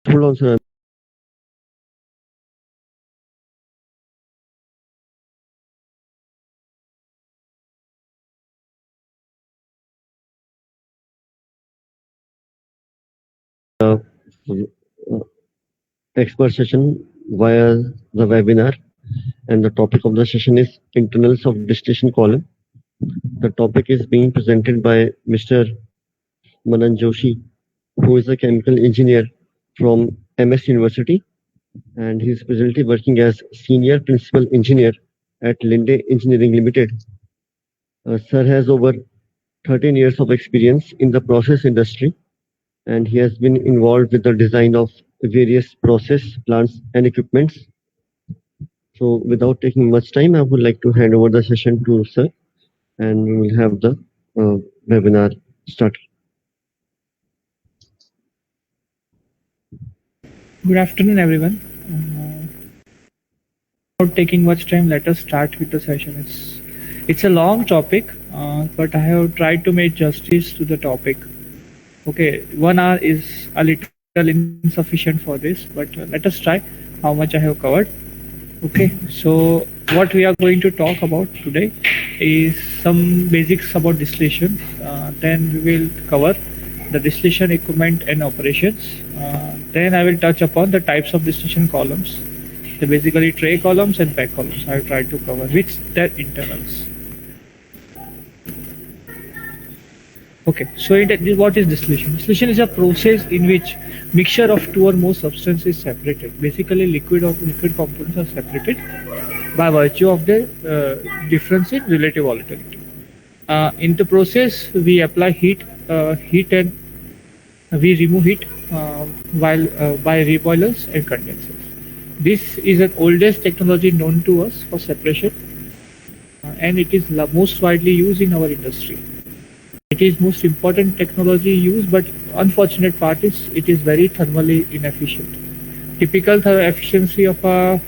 Hold on, sir. Uh, expert session via the webinar, and the topic of the session is internals of distillation column. The topic is being presented by Mr. Manan Joshi, who is a chemical engineer from MS University, and he is presently working as senior principal engineer at Linde Engineering Limited. Sir has over 13 years of experience in the process industry, and he has been involved with the design of various process plants and equipments. So without taking much time, I would like to hand over the session to sir, and we will have the webinar started. Good afternoon, everyone. Without taking much time, let us start with the session. It's a long topic, but I have tried to make justice to the topic. Okay, 1 hour is a little insufficient for this, but let us try how much I have covered. Okay, so what we are going to talk about today is some basics about distillation. Then we will cover the distillation equipment and operations. Then I will touch upon the types of distillation columns. So basically tray columns and pack columns I will try to cover with their internals. Okay, so what is distillation? Distillation is a process in which mixture of two or more substances is separated. Basically liquid components are separated by virtue of the difference in relative volatility. In the process we apply heat and we remove heat while by reboilers and condensers. This is an oldest technology known to us for separation, and it is most widely used in our industry. It is most important technology used, but unfortunate part is it is very thermally inefficient. Typical thermal efficiency of a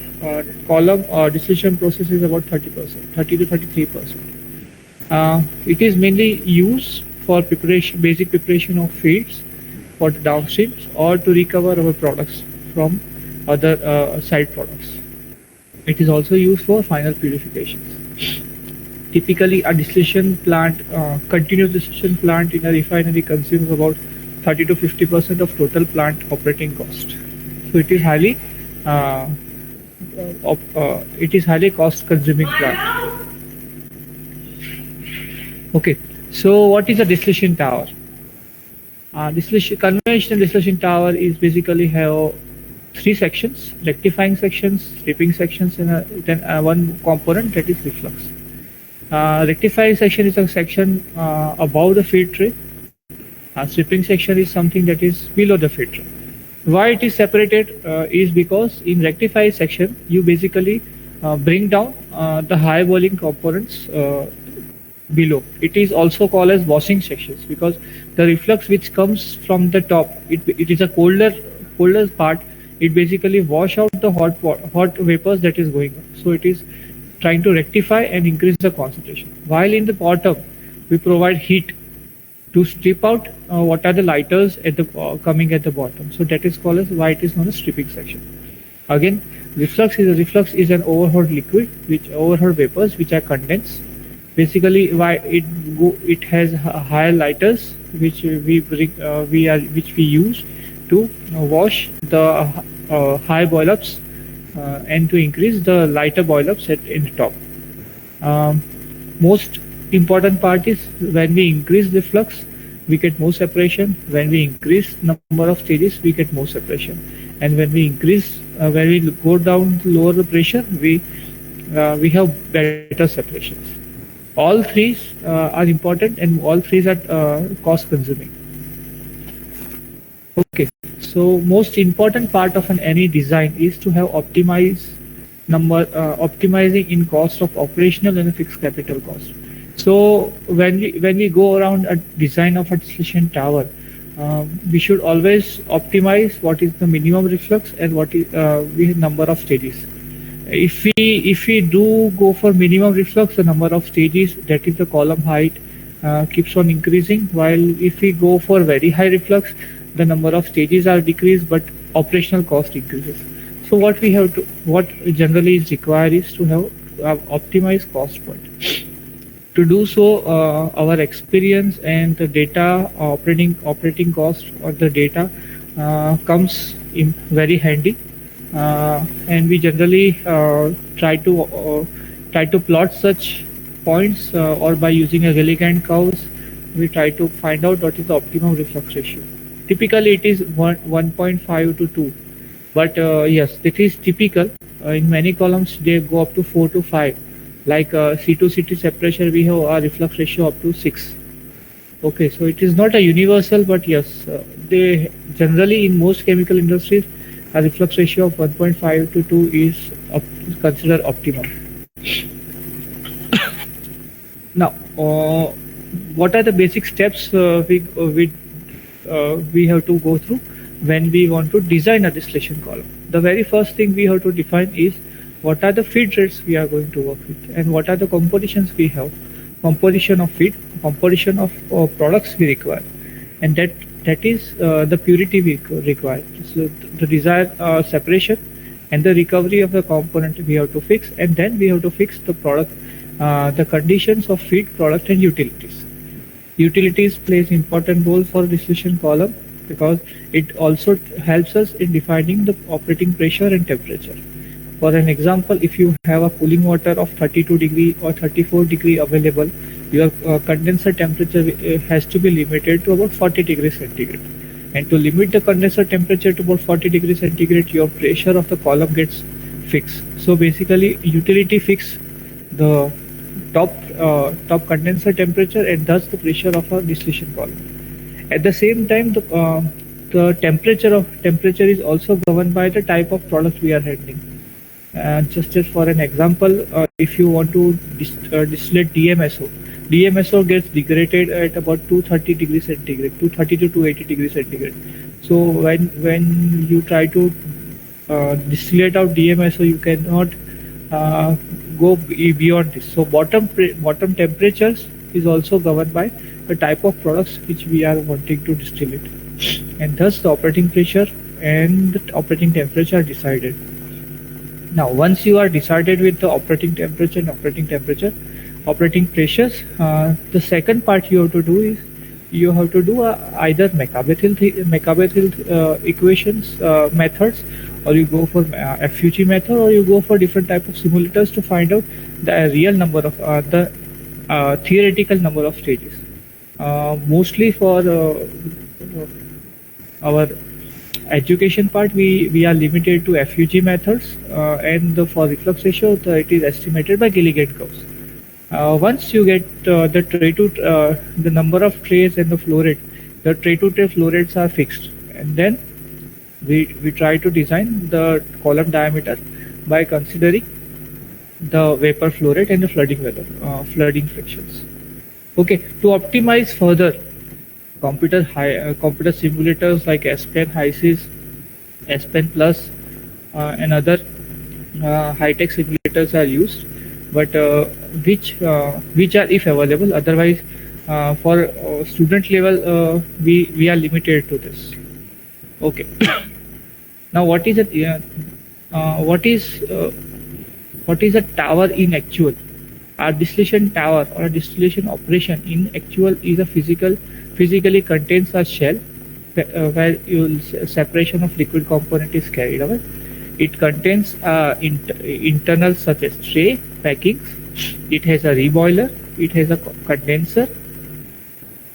column or distillation process is about 30%, 30 to 33%. It is mainly used for preparation, basic preparation of feeds for the downstreams or to recover our products from other side products. It is also used for final purifications. Typically, a distillation plant, continuous distillation plant in a refinery consumes about 30 to 50% of total plant operating cost. So it is highly cost-consuming plant. Okay, so what is a distillation tower? Conventional distillation tower is basically have 3 sections: rectifying sections, stripping sections, and then one component that is reflux. Rectifying section is a section above the feed tray. Stripping section is something that is below the feed tray. Why it is separated is because in rectifying section you basically bring down the high boiling components below. It is also called as washing sections because the reflux which comes from the top, it is a colder part. It basically wash out the hot vapors that is going on. So it is trying to rectify and increase the concentration. While in the bottom, we provide heat to strip out what are the lighters at the coming at the bottom. So that is called as why it is known as stripping section. Again, reflux is an overhead liquid, overhead vapors which are condensed. Basically, why it has higher lighters which we use to wash the high boil-ups and to increase the lighter boil-ups in the top. Most important part is when we increase the flux, we get more separation. When we increase number of stages, we get more separation. And when we go down to lower the pressure, we have better separations. All three are important, and all three are cost-consuming. Okay. So most important part of any design is to have optimizing in cost of operational and fixed capital cost. So when we go around a design of a distillation tower, we should always optimize what is the minimum reflux and what is number of stages. If we do go for minimum reflux, the number of stages, that is the column height, keeps on increasing. While if we go for very high reflux, the number of stages are decreased, but operational cost increases. So what generally is required is to have optimized cost point. To do so, our experience and the data operating cost or the data comes in very handy, and we generally try to plot such points, or by using a Gilliland curves, we try to find out what is the optimum reflux ratio. Typically, it is 1.5 to 2, but yes, it is typical. In many columns, they go up to 4 to 5. Like C2C2 separation, we have a reflux ratio up to 6. Okay, so it is not a universal, but yes, they generally in most chemical industries, a reflux ratio of 1.5 to 2 is considered optimum. Now, what are the basic steps we have to go through when we want to design a distillation column? The very first thing we have to define is what are the feed rates we are going to work with, and what are the compositions we have, composition of feed, composition of products we require, and that is the purity we require. So the desired separation and the recovery of the component we have to fix, and then we have to fix the product, the conditions of feed, product, and utilities. Utilities plays important role for distillation column because it also helps us in defining the operating pressure and temperature. For an example, if you have a cooling water of 32 degree or 34 degree available, your condenser temperature has to be limited to about 40 degrees centigrade. And to limit the condenser temperature to about 40 degrees centigrade, your pressure of the column gets fixed. So basically, utility fix the top condenser temperature and thus the pressure of a distillation column. At the same time, the temperature is also governed by the type of product we are handling. Just for an example, if you want to distillate DMSO gets degraded at about 230 degrees centigrade, 230 to 280 degrees centigrade. So when you try to distillate out DMSO, you cannot go beyond this. So bottom temperatures is also governed by the type of products which we are wanting to distillate, and thus the operating pressure and the operating temperature are decided. Now, once you are decided with the operating temperature and operating pressures, the second part you have to do is you have to do either Maccabe-Thiele equations methods, or you go for FUG method, or you go for different type of simulators to find out the real number of the theoretical number of stages. Mostly for our education part, we are limited to FUG methods, and for reflux ratio, it is estimated by Gilliland curves. Once you get the tray to the number of trays and the flow rate, the tray to tray flow rates are fixed, and then we try to design the column diameter by considering the vapor flow rate and the flooding frictions. Okay, to optimize further, computer simulators like SPEN, HYSYS, SPEN Plus, and other high-tech simulators are used, but which are if available. Otherwise, for student level, we are limited to this. Okay. Now, what is a tower in actual? A distillation tower or a distillation operation in actual is a physically contains a shell where separation of liquid component is carried out. It contains internals such as tray, packings. It has a reboiler. It has a condenser,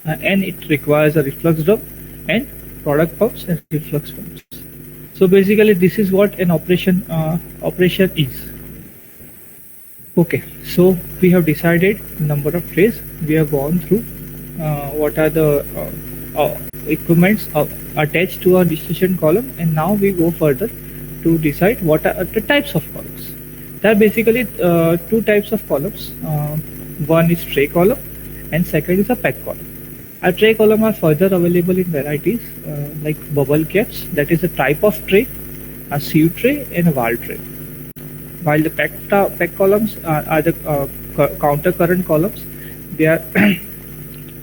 and it requires a reflux drum and product pumps and reflux pumps. So basically, this is what an operation is. Okay, so we have decided number of trays. We have gone through what are the equipments attached to our distillation column, and now we go further to decide what are the types of columns. There are basically two types of columns. One is tray column, and second is a pack column. A tray column are further available in varieties like bubble caps, that is a type of tray, a sieve tray, and a valve tray. While the pack columns are the counter current columns, they are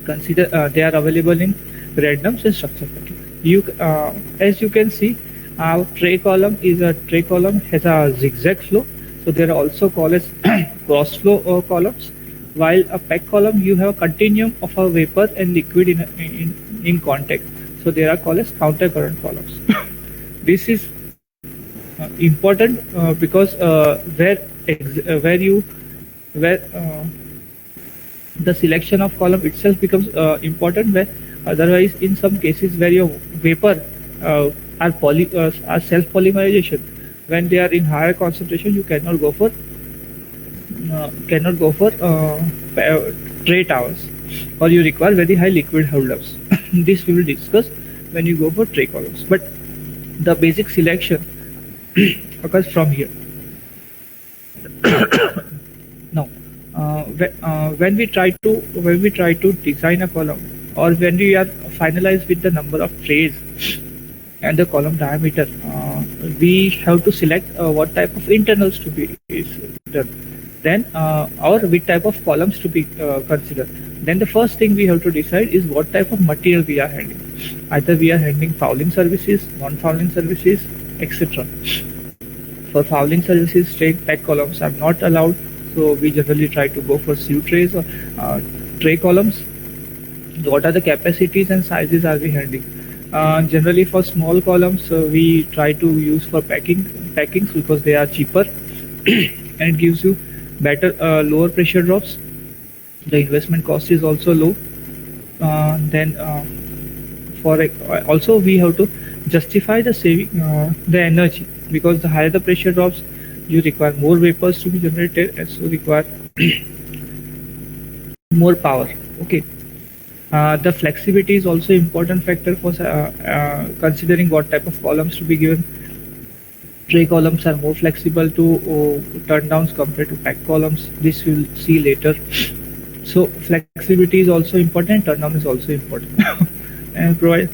they are available in randoms and structure packing. As you can see, Our tray column has a zigzag flow, so they are also called as cross flow columns. While a packed column, you have a continuum of a vapor and liquid in contact, so they are called as counter current columns. This is important because where the selection of column itself becomes important, where otherwise in some cases where your vapor are self polymerization, when they are in higher concentration you cannot go for tray towers, or you require very high liquid holdups. This we will discuss when you go for tray columns, but the basic selection occurs from here. Now, when we try to design a column, or when we are finalized with the number of trays and the column diameter, we have to select what type of internals to be done, then or which type of columns to be considered. Then the first thing we have to decide is what type of material we are handling. Either we are handling fouling services, non-fouling services, etc. For fouling services, straight pack columns are not allowed, so we generally try to go for sieve trays or tray columns. What are the capacities and sizes are we handling? Generally for small columns, we try to use for packings because they are cheaper and it gives you better lower pressure drops. The investment cost is also low. Then also we have to justify the saving the energy, because the higher the pressure drops, you require more vapors to be generated and so require more power. Okay. The flexibility is also important factor for considering what type of columns to be given. Tray columns are more flexible to turn downs compared to pack columns. This we'll see later. So flexibility is also important, turn down is also important. And provide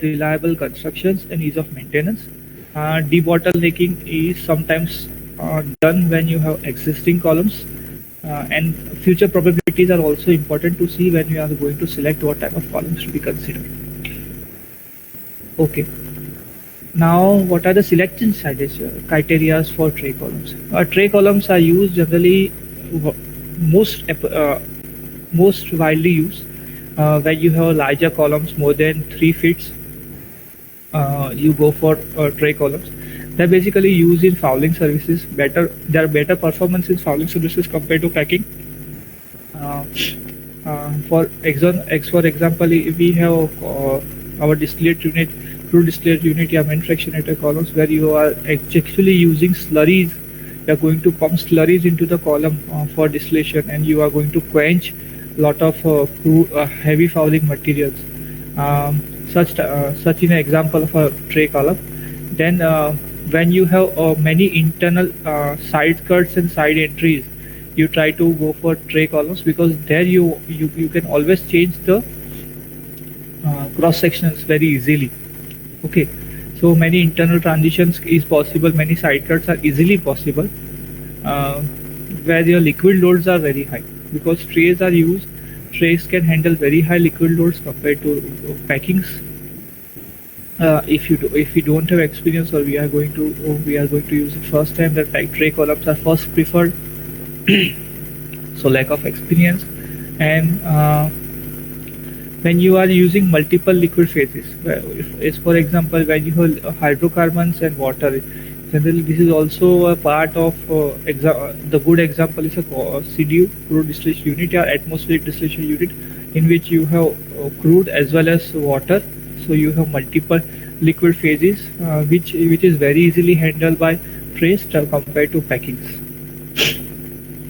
reliable constructions and ease of maintenance. Debottlenecking is sometimes done when you have existing columns. And future probabilities are also important to see when you are going to select what type of columns to be considered. Okay. Now, what are the selection criteria for tray columns? Tray columns are used generally most widely used when you have larger columns more than 3 feet. You go for tray columns. They're basically used in fouling services. There are better performance in fouling services compared to packing. For example, if we have our distillate unit, crude distillate unit, या main fractionator columns, where you are actually using slurries. You are going to pump slurries into the column for distillation, and you are going to quench lot of heavy fouling materials. Such in an example of a tray column. Then when you have many internal side cuts and side entries, you try to go for tray columns, because there you can always change the cross sections very easily. Okay, so many internal transitions is possible, many side cuts are easily possible, where your liquid loads are very high, because trays are used. Trays can handle very high liquid loads compared to packings. If you don't have experience, or we are going to use it first time, that tray columns are first preferred. So lack of experience. And when you are using multiple liquid phases, for example when you have hydrocarbons and water, generally this is also a part of the good example is a CDU, crude distillation unit, or atmospheric distillation unit, in which you have crude as well as water. So you have multiple liquid phases, which is very easily handled by trays compared to packings.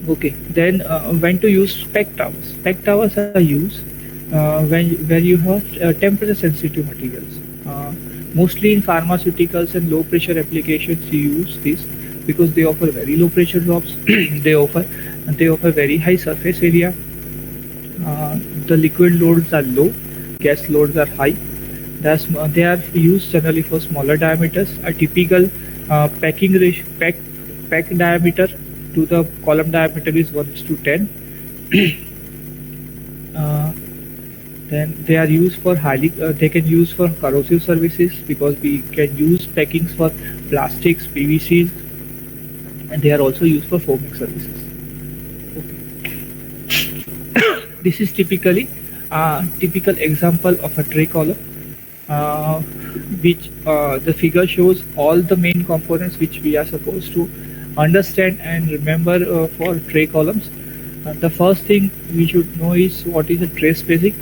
Okay, then when to use pack towers? Pack towers are used where you have temperature sensitive materials. Mostly in pharmaceuticals and low pressure applications you use this, because they offer very low pressure drops. they offer very high surface area. The liquid loads are low, gas loads are high. They are used generally for smaller diameters. A typical pack diameter to the column diameter is 1:10. Then they are used for they can use for corrosive services, because we can use packings for plastics, PVCs, and they are also used for foaming services. This is typically typical example of a tray column, which the figure shows all the main components which we are supposed to understand and remember for tray columns. The first thing we should know is what is a tray spacing.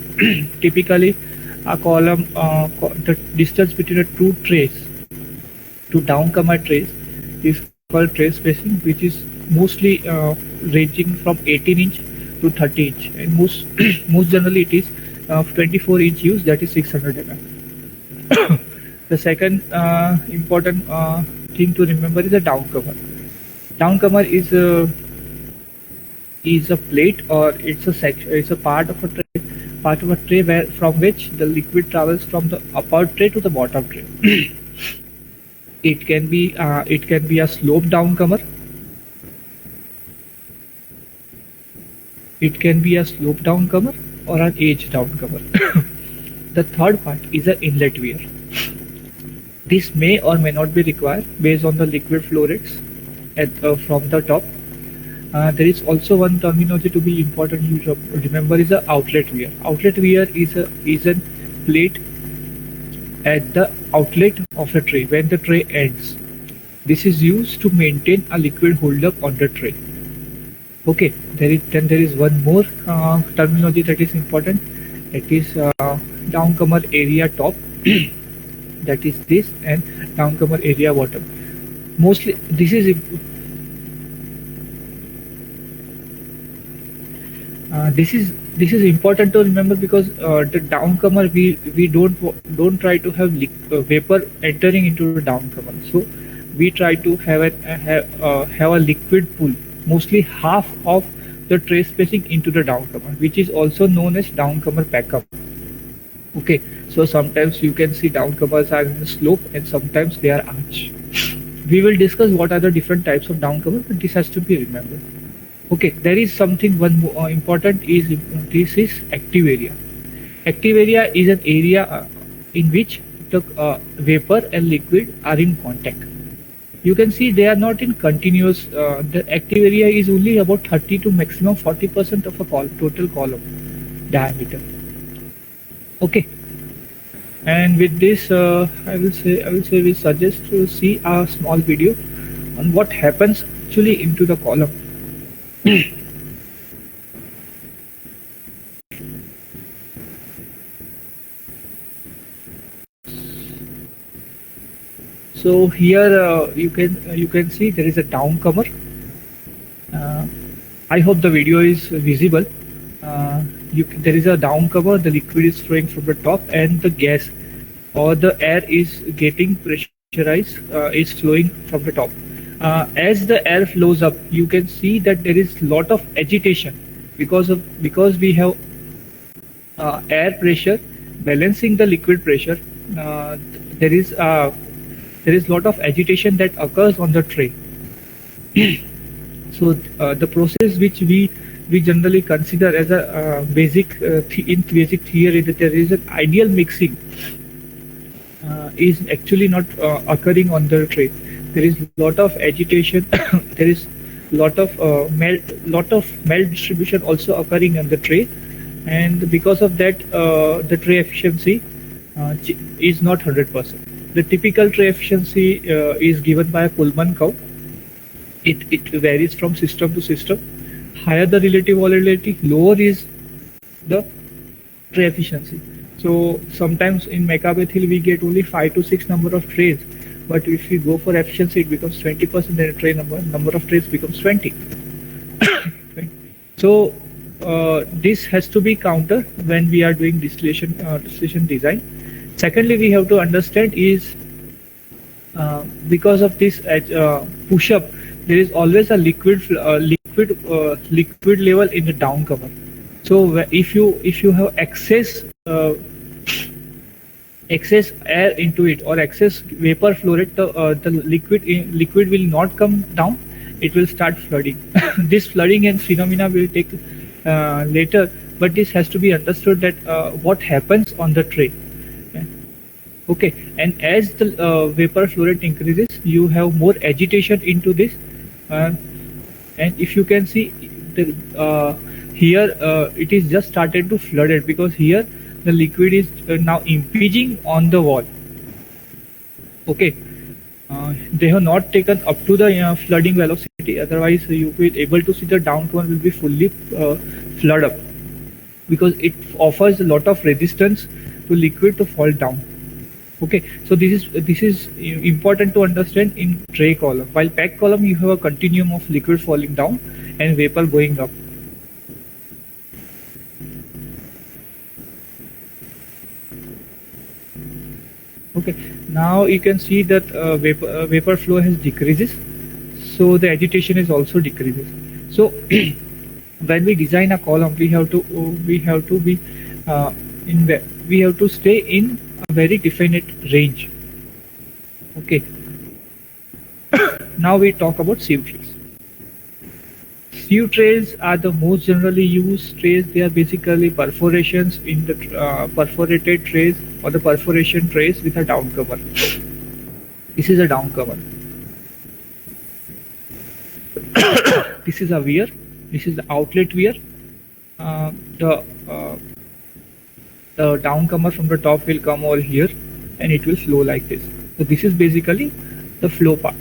Typically, a column, the distance between the two trays, two downcomer trays, is called tray spacing, which is mostly ranging from 18 inch to 30 inch, and most generally it is 24 inch use, that is 600 mm. The second important thing to remember is a downcomer. Downcomer is a plate, or it's a part of a tray where from which the liquid travels from the upper tray to the bottom tray. It can be a slope downcomer. It can be a slope downcomer or an edge downcomer. The third part is an inlet weir. This may or may not be required based on the liquid flow rates from the top. There is also one terminology to be important you should remember, is a outlet weir. Outlet weir is a plate at the outlet of the tray when the tray ends. This is used to maintain a liquid holdup on the tray. Okay, there is one more terminology that is important. It is downcomer area top. That is this, and downcomer area bottom. Mostly this is this is important to remember, because the downcomer we don't try to have vapor entering into the downcomer. So we try to have a liquid pool, mostly half of the tray spacing into the downcomer, which is also known as downcomer backup. Okay, so sometimes you can see downcomers are in the slope and sometimes they are arch. We will discuss what are the different types of downcomer, but this has to be remembered. Okay, there is something one important is this is active area. Active area is an area in which the vapor and liquid are in contact. You can see they are not in continuous. The active area is only about 30 to maximum 40% of a total column diameter. Okay, and with this, I will say we suggest to see a small video on what happens actually into the column. So here you can see there is a downcomer. I hope the video is visible. There is a downcomer. The liquid is flowing from the top, and the gas or the air is getting pressurized, is flowing from the top. As the air flows up, you can see that there is lot of agitation because we have air pressure balancing the liquid pressure. There is lot of agitation that occurs on the tray. So the process which we generally consider as a basic theory, that there is an ideal mixing is actually not occurring on the tray. There is lot of agitation. There is lot of melt distribution also occurring on the tray, and because of that, the tray efficiency is not 100%. The typical tray efficiency is given by a Pullman curve. It varies from system to system. Higher the relative volatility, lower is the tray efficiency. So sometimes in Mechabethil we get only 5 to 6 number of trays, but if we go for efficiency, it becomes 20%. Then the tray number of trays becomes 20. So this has to be countered when we are doing distillation design. Secondly, we have to understand is because of this push up, there is always a liquid level in the downcomer. So if you have excess air into it or excess vapor flow rate, the liquid will not come down. It will start flooding. This flooding and phenomena will take later but this has to be understood that what happens on the tray. Okay, and as the vapor flow rate increases, you have more agitation into this, and if you can see the, here it is just started to flood it, because here the liquid is now impinging on the wall. Okay, they have not taken up to the flooding velocity, otherwise you will able to see the down cone will be fully flood up, because it offers a lot of resistance to liquid to fall down. Okay, so this is important to understand in tray column. While pack column, you have a continuum of liquid falling down and vapor going up. Okay, now you can see that vapor flow has decreases, so the agitation is also decreases. So when we design a column, we have to be we have to stay in a very definite range. Okay. Now we talk about sieve trays. Sieve trays are the most generally used trays. They are basically perforations in the perforated trays or the perforation trays with a down cover. This is a down cover. This is a weir. This is the outlet weir. The down comer from the top will come over here and it will flow like this. So this is basically the flow path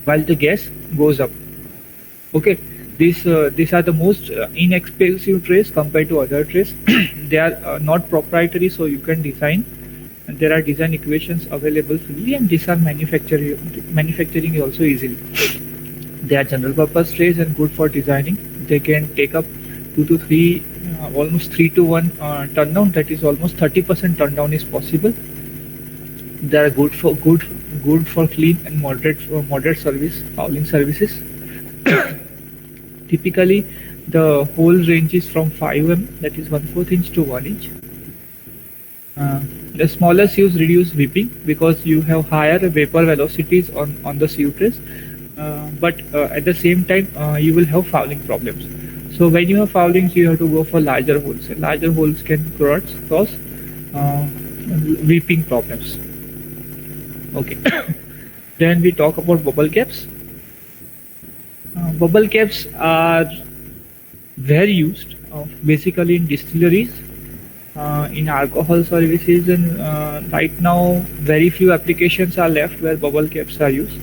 while the gas goes up. Okay, these are the most inexpensive trays compared to other trays. They are not proprietary, so you can design, and there are design equations available freely, and these are manufacturing also easily. They are general purpose trays and good for designing. They can take up 2 to 3 almost 3 to 1 turn down, that is almost 30% turn down is possible. They are good for clean and moderate service fouling services. Typically the hole ranges from 5 mm, that is 1/4 inch to 1 inch. The smaller sieves reduce weeping because you have higher vapor velocities on the sieve trays, but at the same time you will have fouling problems. So when you have foulings, you have to go for larger holes. And larger holes can cause weeping problems. Okay. Then we talk about bubble caps. Bubble caps are very used basically in distilleries, in alcohol services, and right now very few applications are left where bubble caps are used.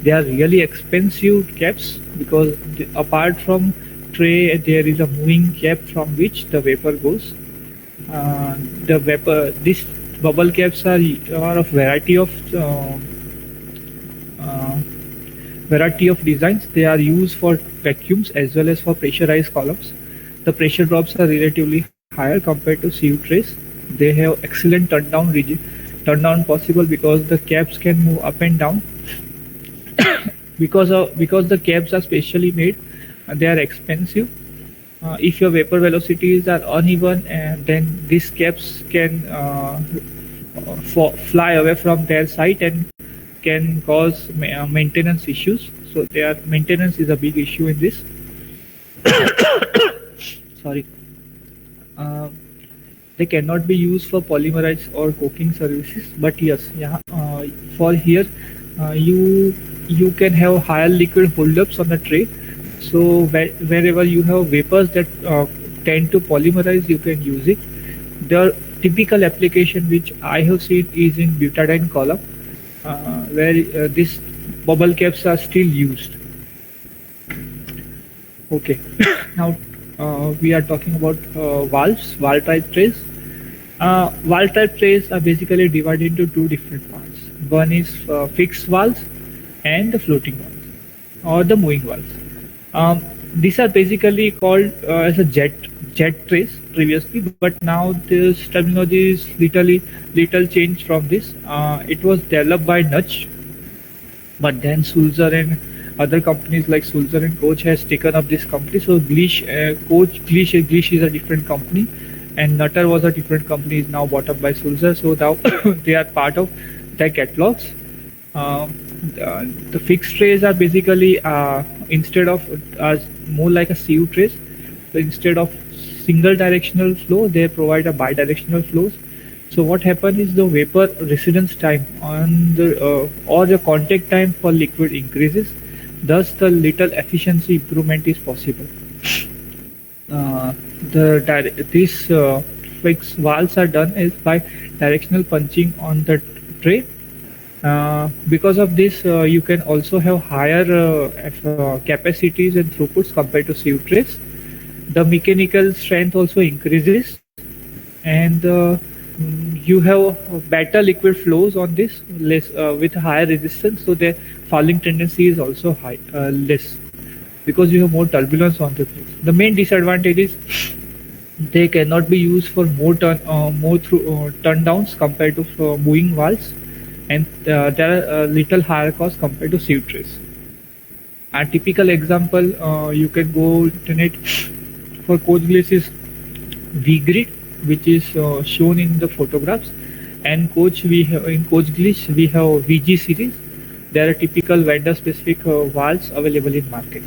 They are really expensive caps because apart from tray there is a moving cap from which the vapor goes. These bubble caps are of variety of designs. They are used for vacuums as well as for pressurized columns. The pressure drops are relatively higher compared to sieve trays. They have excellent turn down possible because the caps can move up and down. because the caps are specially made, they are expensive. If your vapor velocities are uneven, then these caps can fly away from their site and can cause maintenance issues. So maintenance is a big issue in this. Sorry. They cannot be used for polymerized or coking services, but yes, for here you can have higher liquid holdups on the tray. So wherever you have vapors that tend to polymerize, you can use it. The typical application which I have seen is in butadiene column, where these bubble caps are still used. Okay. Now we are talking about valve type trays. Valve type trays are basically divided into two different parts. One is fixed valves and the floating valves or the moving valves. These are basically called as a jet trays previously, but now this terminology is little changed from this. It was developed by Nutch, but then Sulzer and other companies like Sulzer and Koch has taken up this company. So Glish is a different company, and Nutter was a different company, is now bought up by Sulzer. So now they are part of their catalogs. The fixed trays are basically instead of more like a sieve trays. So instead of single directional flow, they provide a bidirectional flows. So what happens is the vapor residence time on the or the contact time for liquid increases. Thus, the little efficiency improvement is possible. These fixed valves are done is by directional punching on the tray. Because of this, you can also have higher capacities and throughputs compared to sieve trays. The mechanical strength also increases, and you have better liquid flows on this less with higher resistance, so the fouling tendency is also less because you have more turbulence on the place. The main disadvantage is they cannot be used for more turn downs compared to moving valves, and there are little higher cost compared to sieve trays. A typical example, you can go internet for coach glass is V-grid, which is shown in the photographs, and in coach glass we have VG series. There are typical vendor specific valves available in market.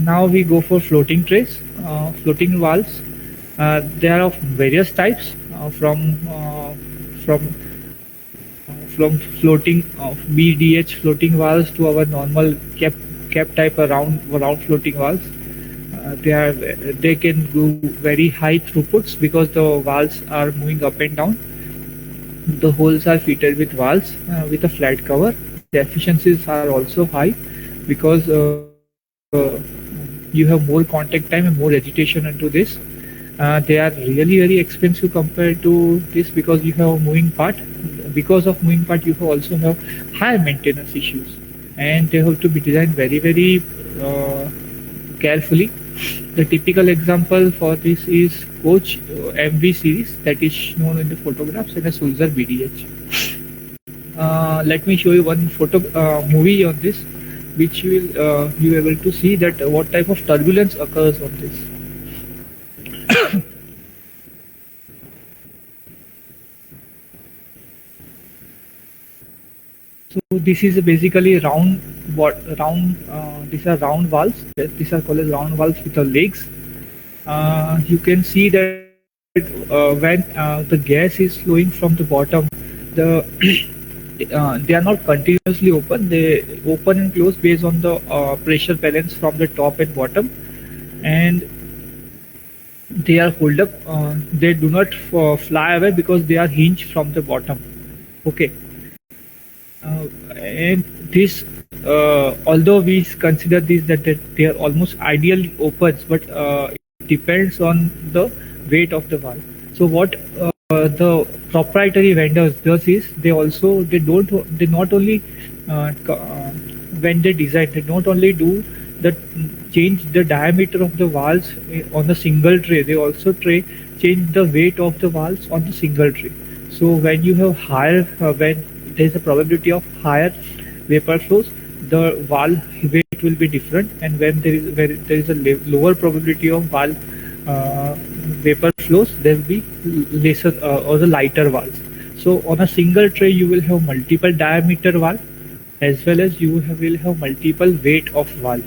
Now we go for floating trays, floating valves. There are of various types, from floating BDH floating valves to our normal cap type round floating valves. They can do very high throughputs because the valves are moving up and down. The holes are fitted with valves with a flat cover. The efficiencies are also high because you have more contact time and more agitation into this. They are really very expensive compared to this because you have a moving part. Because of moving part, you also have higher maintenance issues, and they have to be designed very carefully. The typical example for this is Coach MV series that is shown in the photographs, and a Sulzer BDH. Let me show you one movie on this, which you will be able to see that what type of turbulence occurs on this. So this is basically these are round valves. These are called as round valves with the legs. You can see that when the gas is flowing from the bottom, they are not continuously open. They open and close based on the pressure balance from the top and bottom, and they are hold up. They do not fly away because they are hinged from the bottom. Okay. And this, although we consider this that they are almost ideal opens, but it depends on the weight of the valve. So what the proprietary vendors does is they not only when they design, they not only do change the diameter of the valves on the single tray, they also change the weight of the valves on the single tray. So when you have higher when there is a probability of higher vapor flows, the valve weight will be different, and when there is a lower probability of valve vapor flows, there will be lesser or the lighter valves. So on a single tray you will have multiple diameter valve as well as you will have multiple weight of valve.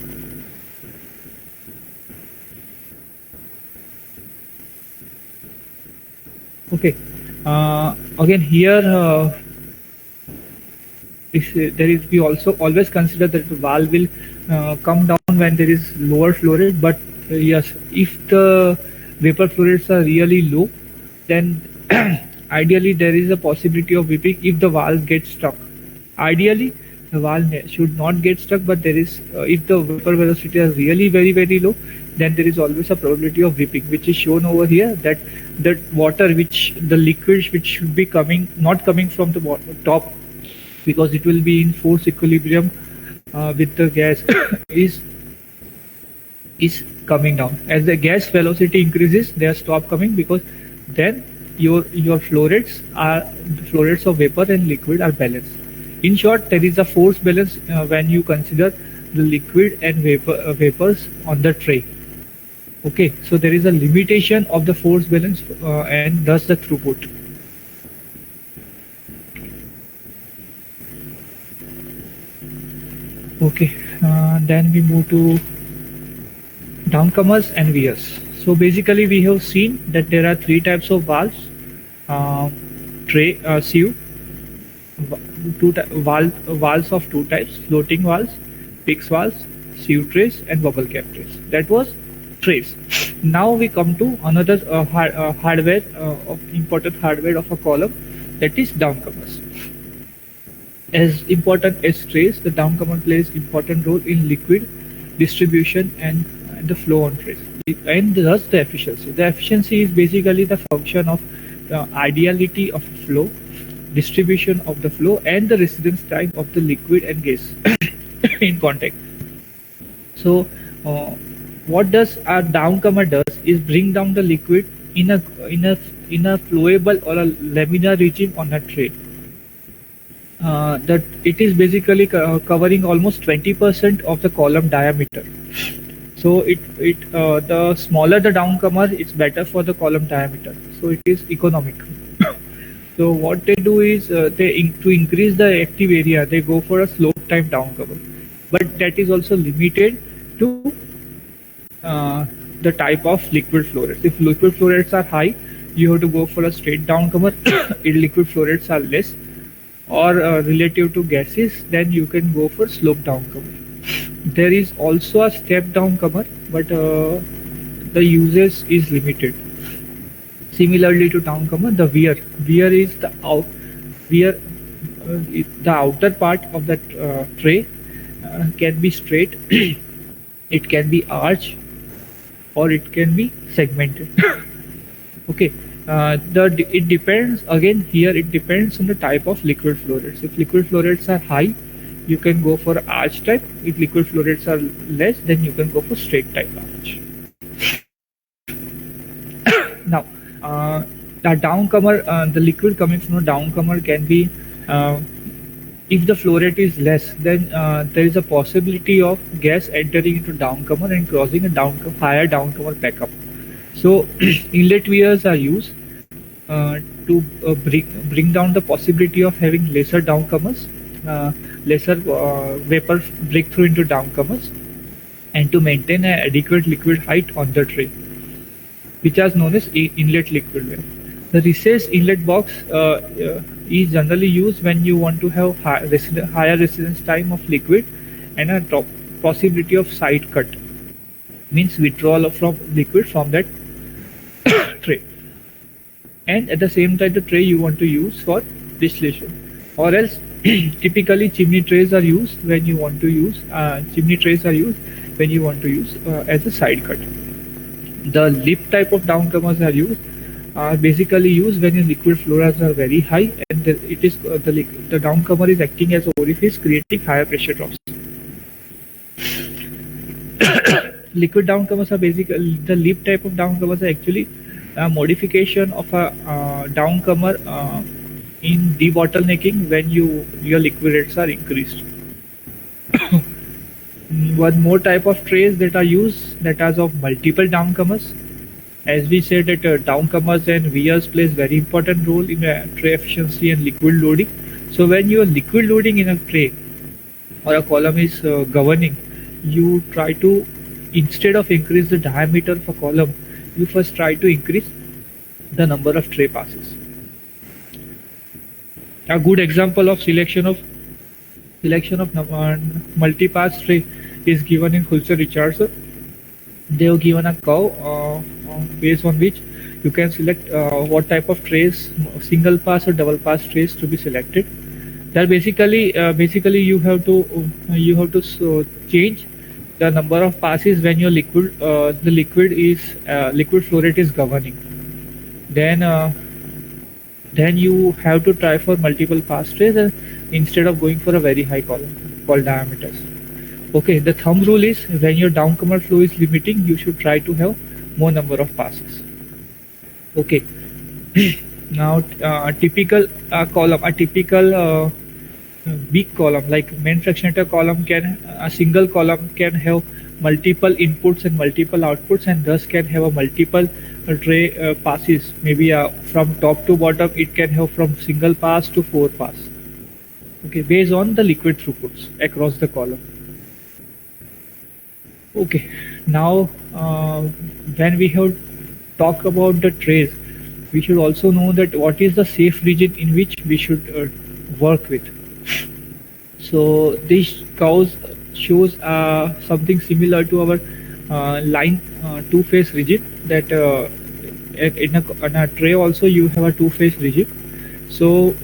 Okay, again here we also always consider that the valve will come down when there is lower flow rate, but yes, if the vapor flow rates are really low, then ideally there is a possibility of whipping if the valve gets stuck. Ideally the valve should not get stuck, but there is if the vapor velocity is really very low, then there is always a probability of whipping, which is shown over here, that the liquid which should be not coming from the top, because it will be in force equilibrium with the gas is coming down. As the gas velocity increases, they stop coming, because then your flow rates of vapor and liquid are balanced. In short, there is a force balance when you consider the liquid and vapors on the tray. Okay, so there is a limitation of the force balance and thus the throughput. Okay, then we move to downcomers and vias. So basically we have seen that there are three types of valves, tray, sieve, valves of two types: floating valves, fixed valves, sieve trays, and bubble cap trays. That was trays. Now we come to another hardware of important hardware of a column, that is downcomers. As important as trays, the downcomer plays important role in liquid distribution and the flow on trays, and thus the efficiency. The efficiency is basically the function of the ideality of flow, distribution of the flow, and the residence time of the liquid and gas in contact. So what does a downcomer does is bring down the liquid in a flowable or a laminar regime on a tray. That it is basically covering almost 20% of the column diameter. So the smaller the downcomer, it's better for the column diameter. So it is economic. So what they do is to increase the active area, they go for a slope time downcomer, but that is also limited to the type of liquid flow rates. If liquid flow rates are high, you have to go for a straight downcomer. If liquid flow rates are less or relative to gases, then you can go for slope downcomer. There is also a step downcomer, but the usage is limited. Similarly to downcomer, the weir is the outer part of the tray can be straight, it can be arch, or it can be segmented. Okay. It depends again here. It depends on the type of liquid flow rates. If liquid flow rates are high, you can go for arch type. If liquid flow rates are less, then you can go for straight type arch. Now, the downcomer, the liquid coming from a downcomer can be, if the flow rate is less, then there is a possibility of gas entering into downcomer and causing a higher downcomer backup. So inlet weirs are used to bring down the possibility of having lesser downcomers, lesser vapor breakthrough into downcomers, and to maintain an adequate liquid height on the tray, which is known as inlet liquid weir. The recessed inlet box is generally used when you want to have higher residence time of liquid and a possibility of side cut, means withdrawal from liquid from that tray, and at the same time the tray you want to use for distillation. Or else typically chimney trays are used when you want to use as a side cut. The lip type of downcomers are basically used when your liquid flow rates are very high, and the downcomer is acting as orifice, creating higher pressure drops. Liquid downcomers are basically, the lip type of downcomers are actually a modification of a downcomer in debottlenecking when your liquid rates are increased. One more type of trays that are used, that are of multiple downcomers. As we said that downcomers and weirs plays very important role in tray efficiency and liquid loading. So when your liquid loading in a tray or a column is governing, you try to, instead of increase the diameter of a column, you first try to increase the number of tray passes. A good example of selection of multi-pass tray is given in Hulser-Richardson. They have given a curve based on which you can select what type of trays, single pass or double pass trays to be selected. That basically you have to change the number of passes when your liquid flow rate is governing. Then you have to try for multiple pass trays instead of going for a very high column called diameters. Okay, the thumb rule is when your downcomer flow is limiting, you should try to have more number of passes. Okay. Now a typical big column like main fractionator column a single column can have multiple inputs and multiple outputs, and thus can have a multiple tray passes. Maybe from top to bottom it can have from single pass to 4 pass. Okay, based on the liquid throughputs across the column. Okay, Now, when we have talked about the trays, we should also know that what is the safe region in which we should work with. So this cows shows something similar to our line two-phase rigid, that in a tray also you have a two-phase rigid. So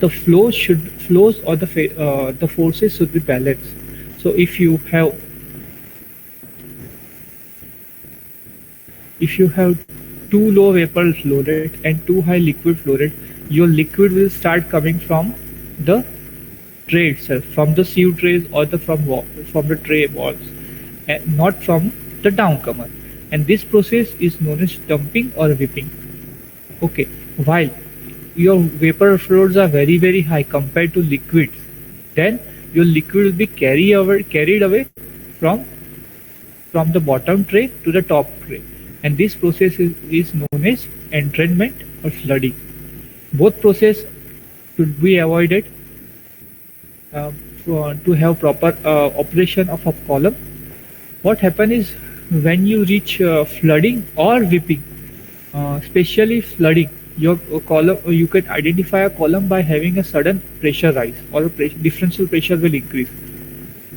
the flows or the forces should be balanced. So if you have too low vapor flow rate and too high liquid flow rate, your liquid will start coming from the tray itself, from the sieve trays or from the tray walls, and not from the downcomer. And this process is known as dumping or whipping. Okay, while your vapor flows are very high compared to liquids, then your liquid will be carried away from the bottom tray to the top tray, and this process is known as entrainment or flooding. Both process should be avoided to have proper operation of a column. What happens is when you reach flooding or whipping, especially flooding, your column, you can identify a column by having a sudden pressure rise, or a differential pressure will increase.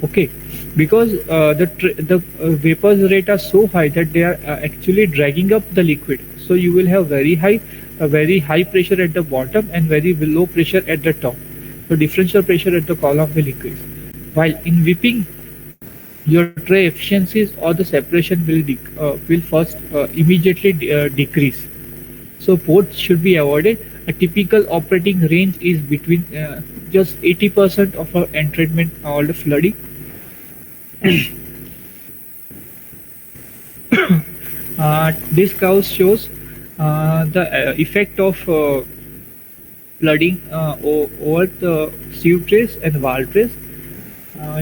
Okay, because the vapors rate are so high that they are actually dragging up the liquid. So you will have very high pressure at the bottom and very low pressure at the top. So differential pressure at the column will increase. While in whipping, your tray efficiencies or the separation will first immediately decrease. So both should be avoided. A typical operating range is between just 80% of our entrainment or the flooding. This curve shows the effect of flooding over the sieve trays and valve trays.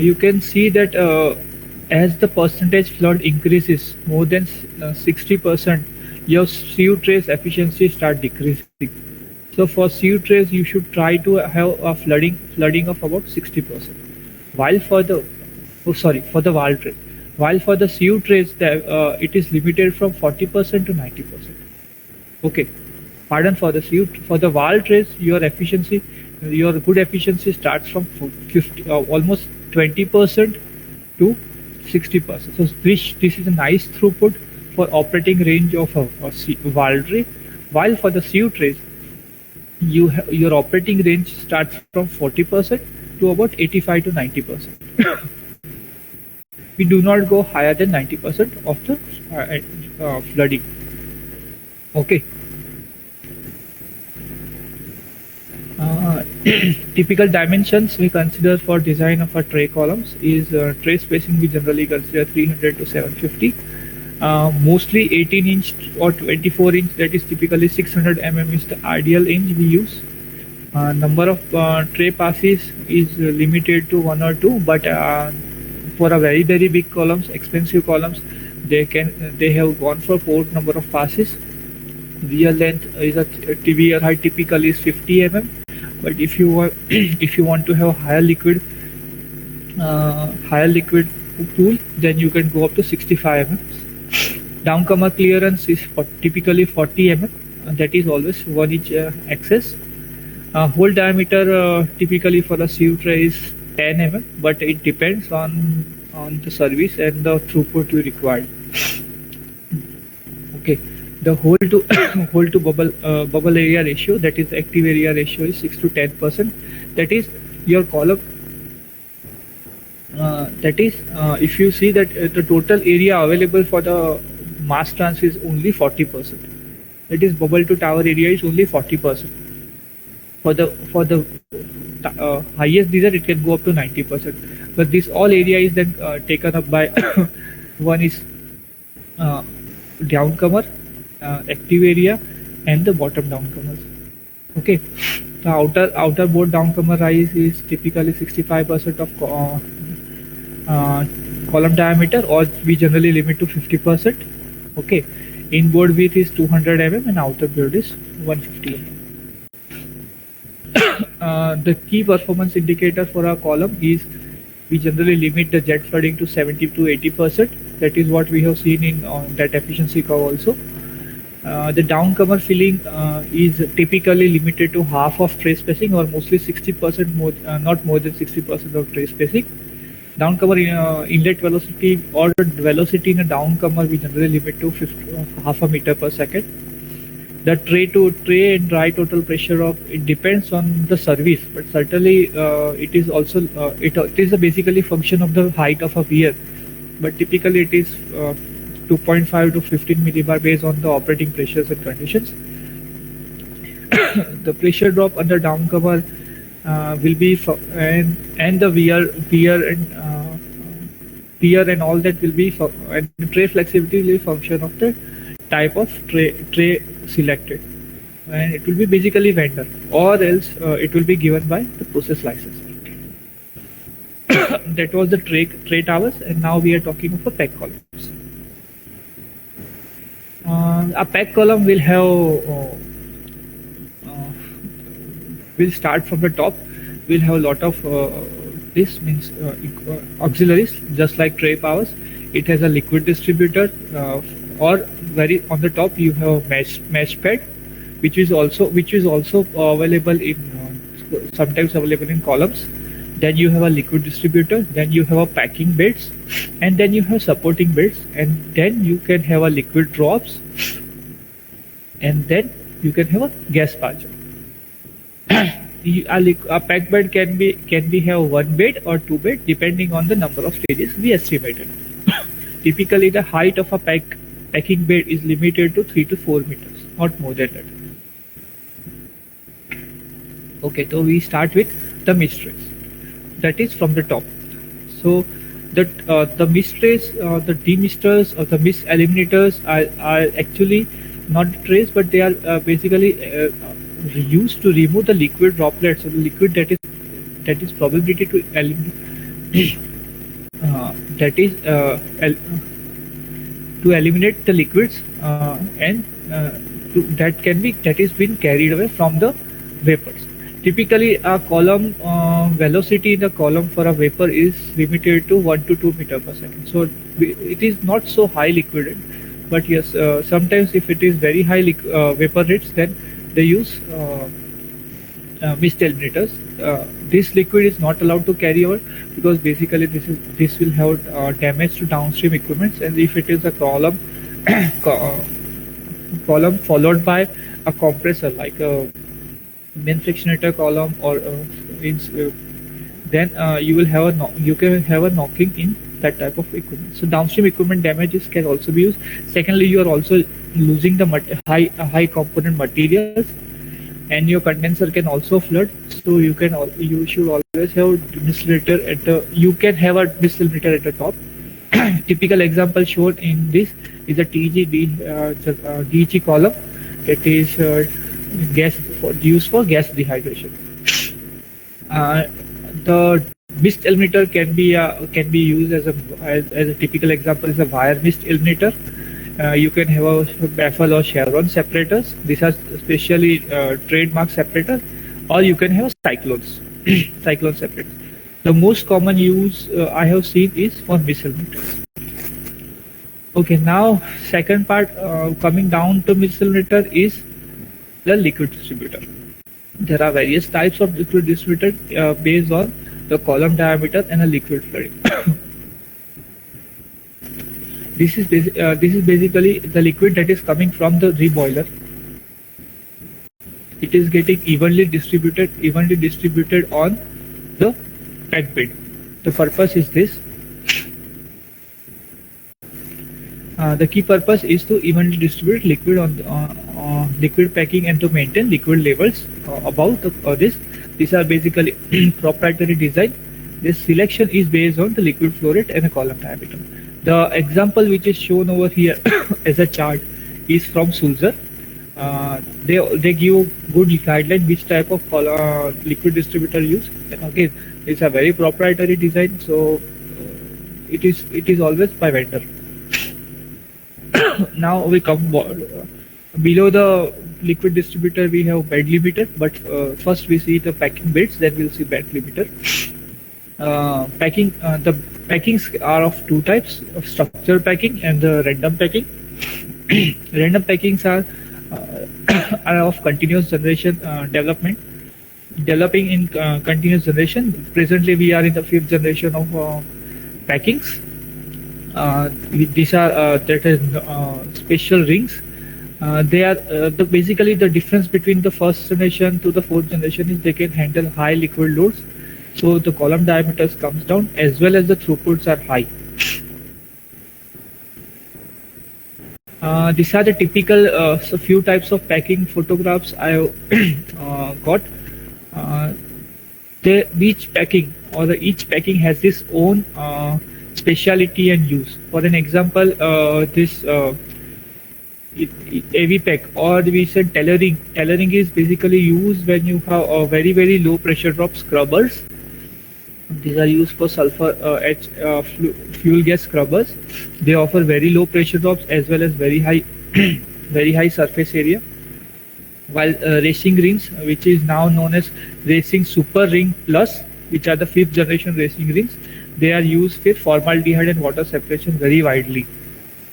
You can see that as the percentage flood increases more than 60%, your sieve trays efficiency start decreasing. So for sieve trays, you should try to have a flooding of about 60%. While for the valve tray, while for the sieve trays, it is limited from 40% to 90%. Okay, pardon, for the valve trays, your good efficiency starts from 50, almost 20% to 60%. So this is a nice throughput for operating range of a valve tray. While for the sieve trays, your operating range starts from 40% to about 85 to 90%. We do not go higher than 90% of the flooding. Okay. Typical dimensions we consider for design of our tray columns is tray spacing. We generally consider 300 to 750. Mostly 18 inch or 24 inch, that is typically 600 mm is the ideal inch we use. Number of tray passes is limited to 1 or 2, but for a very big columns, expensive columns, they have gone for 4 number of passes. Real length is rear height typically is 50 mm, but if you want to have higher liquid pool, then you can go up to 65 mm. Downcomer clearance is typically 40 mm, that is always 1 inch excess. Hole diameter typically for a sieve tray is 10 mm, but it depends on the service and the throughput you require. Okay, the hole to bubble area ratio, that is active area ratio, is 6 to 10%. That is your column. If you see that the total area available for the mass trans is only 40%. That is bubble to tower area is only 40%. For the highest design, it can go up to 90%. But this all area is then taken up by one is downcomer, active area, and the bottom downcomers. Okay, the outer board downcomer rise is typically 65% of column diameter, or we generally limit to 50%. Okay, inboard width is 200 mm and outer board is 150 mm. The key performance indicator for our column is we generally limit the jet flooding to 70 to 80%. That is what we have seen in that efficiency curve also. The downcomer filling is typically limited to half of tray spacing, or mostly 60% more, not more than 60% of tray spacing. Downcomer inlet velocity or velocity in a downcomer we generally limit to half a meter per second. The tray to tray and dry total pressure of it depends on the service, but certainly it is also it is basically function of the height of a weir, but typically it is 2.5 to 15 millibar based on the operating pressures and conditions. The pressure drop under downcomer will be and the weir and all that will be and the tray flexibility will be function of the type of tray selected, and it will be basically vendor, or else it will be given by the process license. That was the tray towers, and now we are talking of a pack columns. A pack column will have will start from the top. We'll have a lot of this means auxiliaries, just like tray powers. It has a liquid distributor, or very on the top you have a mesh pad, which is also available in sometimes available in columns. Then you have a liquid distributor, then you have a packing beds, and then you have supporting beds, and then you can have a liquid drops, and then you can have a gas barger. A pack bed can be have one bed or two bed depending on the number of stages we estimated. Typically, the height of a packing bed is limited to 3 to 4 meters, not more than that. Okay, so we start with the mist trays. That is from the top. So the mist trays, the demisters or the mist eliminators are actually not trays, but they are basically used to remove the liquid droplets or the liquid that is probability to eliminate to eliminate the liquids and that is being carried away from the vapors. Typically, a column velocity in the column for a vapor is limited to 1 to 2 meter per second. So it is not so high liquid, but yes, sometimes if it is very high vapor rates, then they use mist eliminators. This liquid is not allowed to carry over because basically this will have damage to downstream equipments, and if it is a column column followed by a compressor like a main frictionator column or then you can have a knocking in that type of equipment. So downstream equipment damages can also be used. Secondly, you are also losing the high component materials, and your condenser can also flood. So you should always have distillation at the distillation at the top. Typical example shown in this is a DG column that is used for gas dehydration. The mist eliminator can be used as a typical example is a wire mist eliminator. You can have a baffle or chevron separators. These are specially trademark separators, or you can have cyclone separators. The most common use I have seen is for mist eliminators. Okay, now second part coming down to mist eliminator is the liquid distributor. There are various types of liquid distributor based on the column diameter and a liquid flooding. This is basically the liquid that is coming from the reboiler. It is getting evenly distributed on the pack bed. The purpose is this. The key purpose is to evenly distribute liquid on liquid packing and to maintain liquid levels above this. These are basically proprietary design. This selection is based on the liquid flow rate and the column diameter. The example which is shown over here as a chart is from Sulzer. They give good guideline which type of liquid distributor use. And again, it's a very proprietary design, so it is always by vendor. Now we come below the liquid distributor. We have bed limiter, but first we see the packing beds, then we'll see bed limiter. The packings are of two types: of structure packing and the random packing. Random packings are of continuous generation developing in continuous generation. Presently, we are in the fifth generation of packings. These are that is special rings. They are basically the difference between the first generation to the fourth generation is they can handle high liquid loads, so the column diameters comes down as well as the throughputs are high. These are the typical few types of packing photographs I got. Each packing each packing has its own speciality and use. For an example, this AV pack, or we said tailoring. Tailoring is basically used when you have very low pressure drop scrubbers. These are used for sulfur fuel gas scrubbers. They offer very low pressure drops as well as very high very high surface area. While racing rings, which is now known as Racing Super Ring Plus, which are the fifth generation racing rings, they are used for formaldehyde and water separation very widely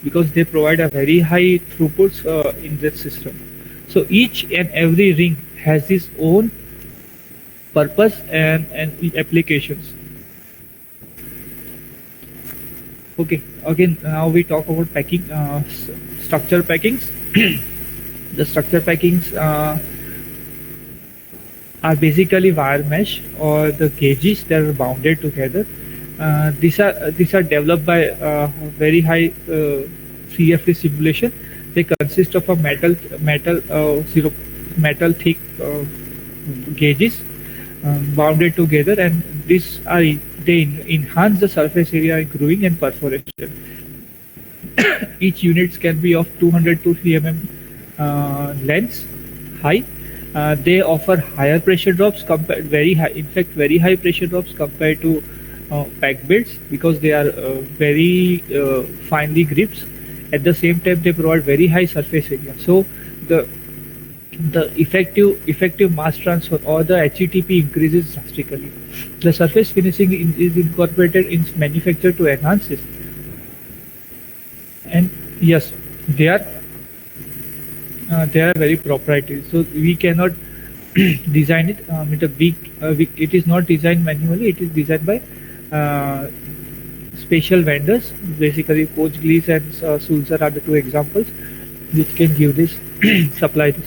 because they provide a very high throughputs in that system. So each and every ring has its own purpose and applications. Okay, again now we talk about packing structure packings. The structure packings are basically wire mesh or the gauges that are bounded together. These are developed by very high CFD simulation. They consist of a metal thick gauges bounded together, and they enhance the surface area growing and perforation. Each units can be of 200 to 3 mm lengths high. They offer higher pressure drops very high pressure drops compared to pack builds because they are very finely gripped. At the same time, they provide very high surface area. So the effective mass transfer or the HETP increases drastically. The surface finishing is incorporated in manufacture to enhance this. And yes, they are very proprietary. So we cannot design it. It is not designed manually. It is designed by special vendors. Basically, Coach Gliese and Sulzer are the two examples which can give this supply this.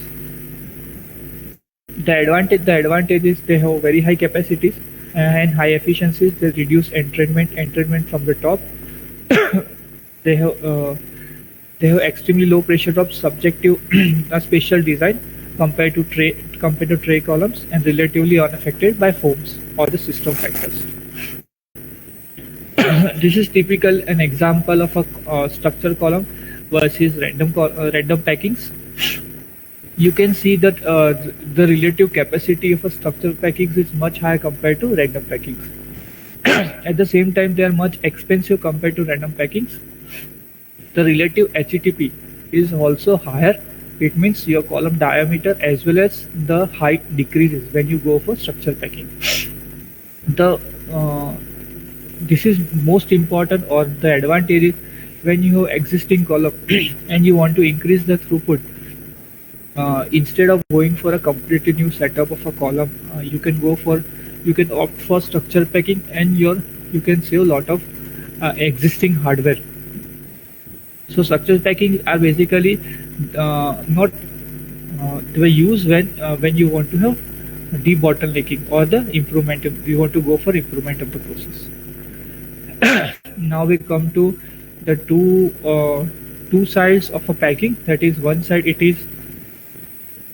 The advantage is they have very high capacities and high efficiencies. They reduce entrainment from the top. They have extremely low pressure drops, subject to a special design compared to tray columns, and relatively unaffected by foams or the system factors. This is typical an example of a structure column versus random packings. You can see that the relative capacity of a structure packings is much higher compared to random packings. At the same time, they are much expensive compared to random packings. The relative HETP is also higher. It means your column diameter as well as the height decreases when you go for structure packing. This is most important, or the advantage is when you have existing column and you want to increase the throughput. Instead of going for a completely new setup of a column, you can opt for structure packing, and you can save a lot of existing hardware. So structure packing are basically not they were used when you want to have debottlenecking or the improvement. You want to go for improvement of the process. Now we come to the two sides of a packing. That is, one side it is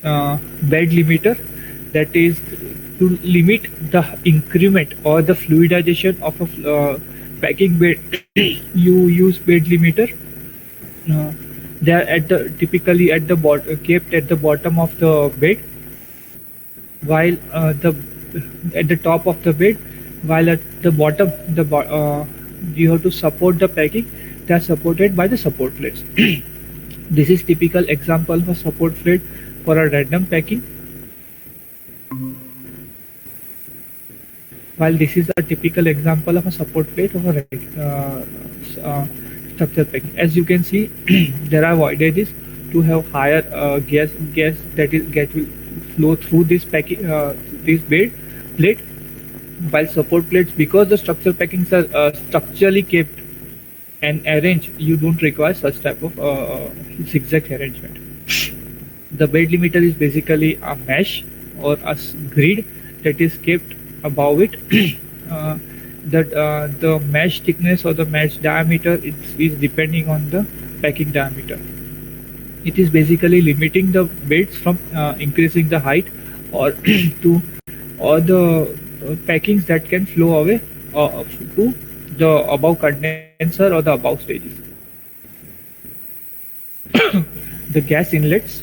bed limiter, that is to limit the increment or the fluidization of a packing bed. You use bed limiter. They are typically at the bottom, kept at the bottom of the bed, while at the top of the bed, while at the bottom you have to support the packing. They are supported by the support plates. This is typical example of a support plate for a random packing. while this is a typical example of a support plate of a structure packing. As you can see, there are voidages to have higher gas that will flow through this packing this bed plate, while support plates, because the structure packings are structurally kept and arranged, you don't require such type of zigzag arrangement. The bed limiter is basically a mesh or a grid that is kept above it. The mesh thickness or the mesh diameter is depending on the packing diameter. It is basically limiting the beds from increasing the height or to or the packings that can flow away to the above condenser or the above stages. The gas inlets.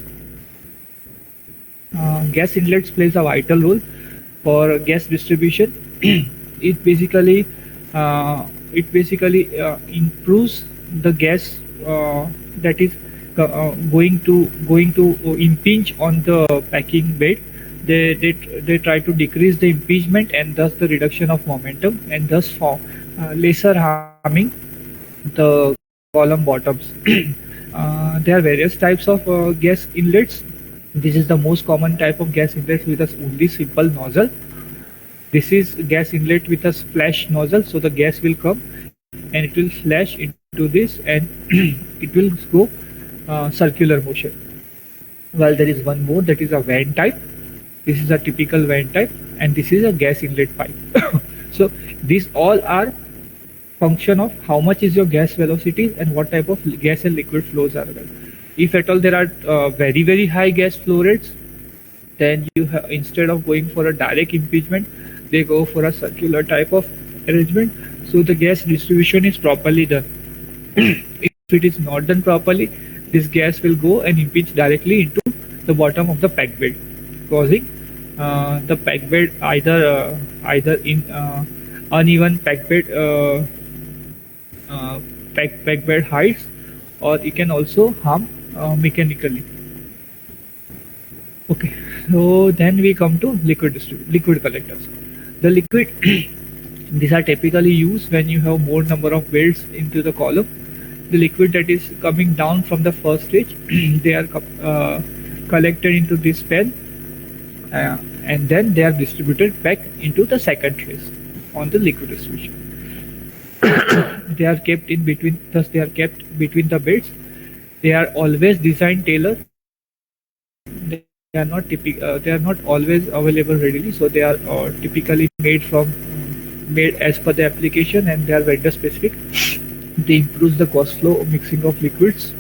Gas inlets plays a vital role for gas distribution. It basically improves the gas that is going to impinge on the packing bed. They try to decrease the impingement and thus the reduction of momentum, and thus for lesser harming the column bottoms. There are various types of gas inlets. This is the most common type of gas inlet with a only simple nozzle. This is gas inlet with a splash nozzle, so the gas will come and it will flash into this and it will go circular motion. Well, there is one more, that is a vane type. This is a typical vane type, and this is a gas inlet pipe. So these all are function of how much is your gas velocity and what type of gas and liquid flows are there. If at all there are very high gas flow rates, then you have, instead of going for a direct impingement, they go for a circular type of arrangement, so the gas distribution is properly done. If it is not done properly, this gas will go and impinge directly into the bottom of the pack bed, causing the pack bed either in uneven pack bed pack bed heights, or it can also harm mechanically. Okay, so then we come to liquid collectors. The liquid these are typically used when you have more number of beds into the column. The liquid that is coming down from the first stage, they are collected into this pan, and then they are distributed back into the second trace on the liquid distribution. They are kept in between, thus they are kept between the beds. They are always designed tailored. They are not always available readily, so they are typically made as per the application, and they are vendor specific. They improve the cost flow of mixing of liquids,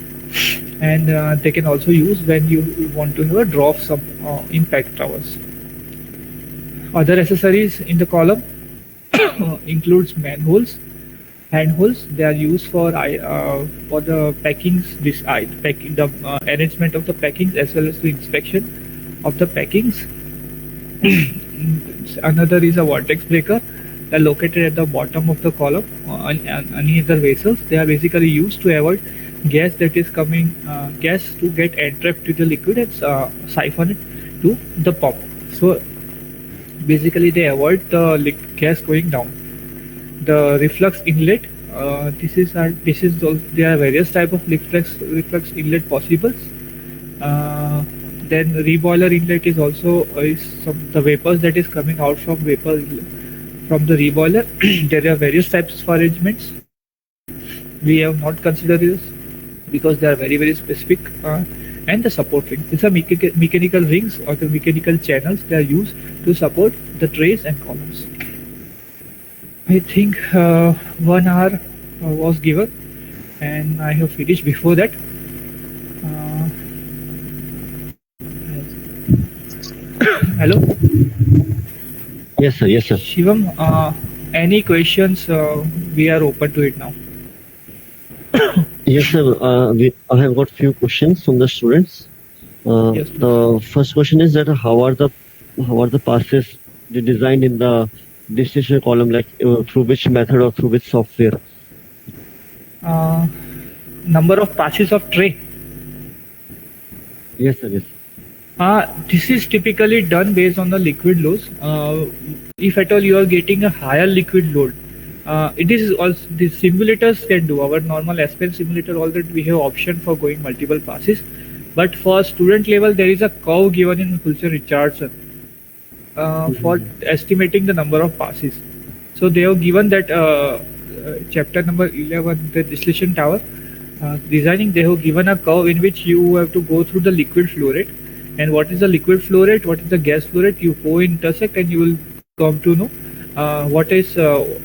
and they can also use when you want to have a draw of some impact towers. Other accessories in the column includes manholes, handholds. They are used for the packings, the arrangement of the packings as well as the inspection of the packings. Another is a vortex breaker. They are located at the bottom of the column on any other vessels. They are basically used to avoid gas that is coming, gas to get entrapped to the liquid and siphon it to the pump. So basically they avoid the gas going down. The reflux inlet. There are various type of reflux inlet possibles. Then reboiler inlet is also the vapors that is coming out from the reboiler. There are various types of arrangements. We have not considered this because they are very specific. And the support ring. These are mechanical rings or the mechanical channels. They are used to support the trays and columns. I think 1 hour was given, and I have finished before that. Hello? Yes, sir. Yes, sir. Shivam, any questions? We are open to it now. Yes, sir. I have got few questions from the students. Yes, please. The first question is that how are the passes designed in the distillation column, like through which method or through which software? Number of passes of tray. Yes, sir. Yes. This is typically done based on the liquid loads. If at all you are getting a higher liquid load, it is also the simulators can do. Our normal SPN simulator already we have option for going multiple passes, but for student level there is a curve given in Hulsher Richardson for estimating the number of passes. So they have given that chapter number 11, the distillation tower designing. They have given a curve in which you have to go through the liquid flow rate. And what is the liquid flow rate, what is the gas flow rate, you go intersect and you will come to know what is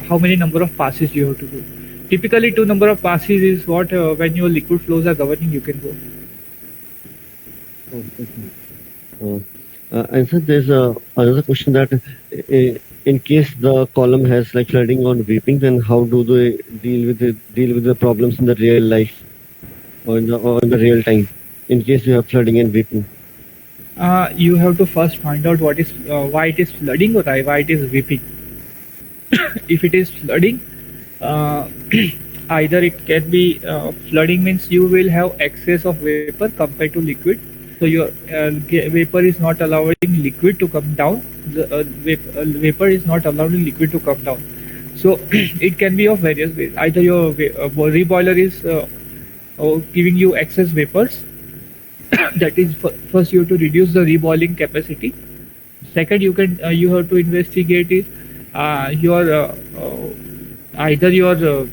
how many number of passes you have to do. Typically 2 number of passes is what when your liquid flows are governing you can go. And so there's another question that in case the column has like flooding or weeping, then how do they deal with the problems in the real life or in the real time in case you have flooding and weeping? You have to first find out what is why it is flooding or why it is weeping. If it is flooding, either it can be flooding means you will have excess of vapor compared to liquid, so your vapor is not allowing liquid to come down. The vapor is not allowing liquid to come down. So it can be of various ways. Either your reboiler is giving you excess vapors. That is first you have to reduce the reboiling capacity. Second, you have to investigate is your either your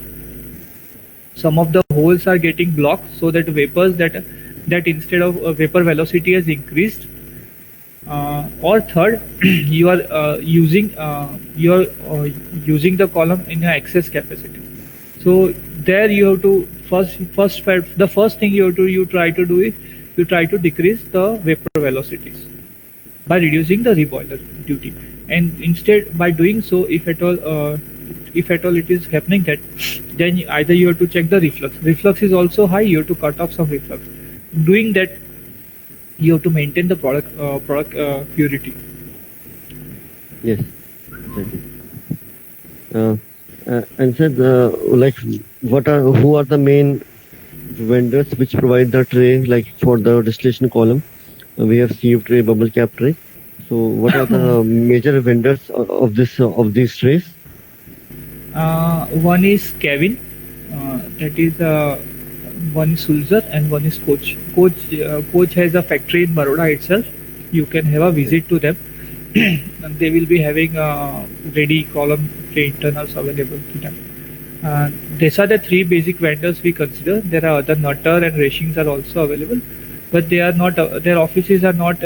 some of the holes are getting blocked, so that vapors that instead of vapor velocity has increased. Or third, you are using using the column in your excess capacity. So there you have to the first thing you try to do is you try to decrease the vapor velocities by reducing the reboiler duty. And instead, by doing so, if at all it is happening that, then either you have to check the reflux. Reflux is also high. You have to cut off some reflux. Doing that, you have to maintain the product purity. Yes, exactly. And said like who are the main vendors which provide the tray, like for the distillation column? We have sieve tray, bubble cap tray. So what are the major vendors of these trays? One is Kevin, that is one is Sulzer, and one is Coach. Coach has a factory in Baroda itself. You can have a visit to them. And they will be having ready column tray internals available to them. These are the 3 basic vendors we consider. There are other Nutter and Racings are also available, but they are not. Their offices are not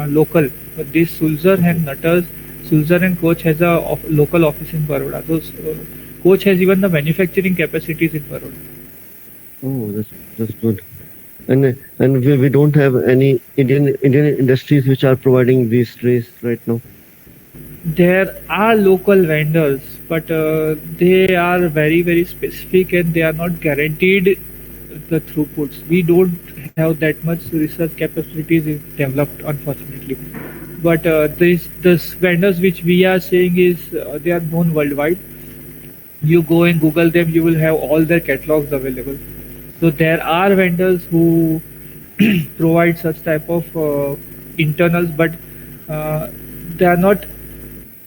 local. But this Sulzer and Nutters, Sulzer and Coach has a local office in Baroda. Those Coach has even the manufacturing capacities in Baroda. Oh, that's good. And we don't have any Indian industries which are providing these trays right now. There are local vendors, but they are very specific and they are not guaranteed the throughputs. We don't have that much research capabilities developed, unfortunately. But these vendors which we are saying is they are known worldwide. You go and Google them, you will have all their catalogs available. So there are vendors who provide such type of internals, but they are not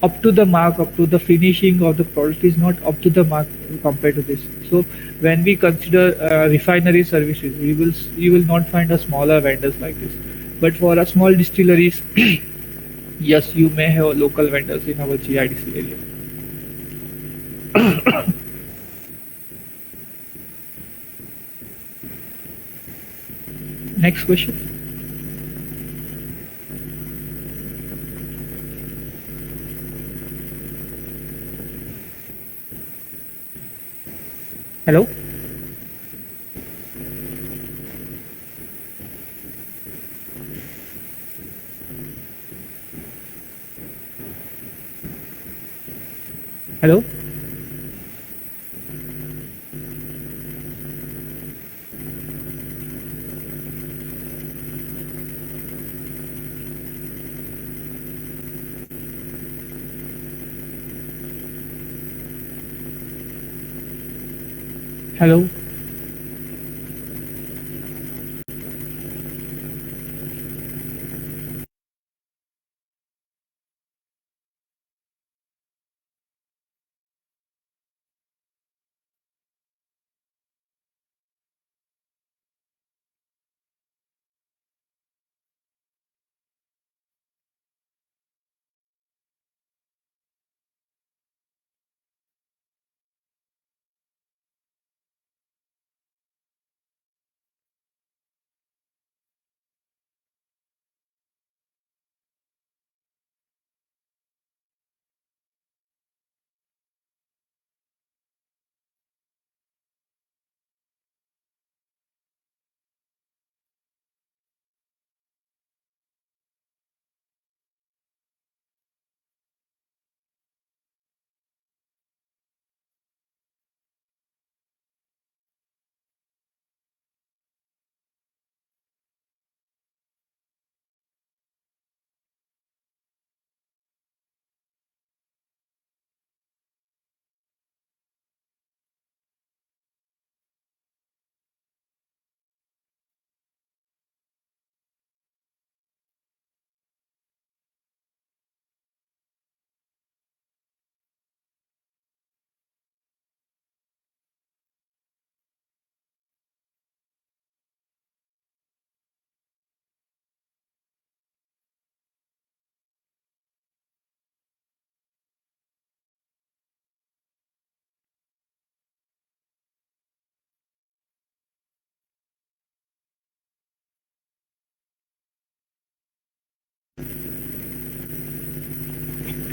up to the mark, up to the finishing of the product is not up to the mark compared to this. So when we consider refinery services, you will not find a smaller vendors like this. But for a small distilleries, yes, you may have local vendors in our GIDC area. Next question. Hello? Hello? Hello?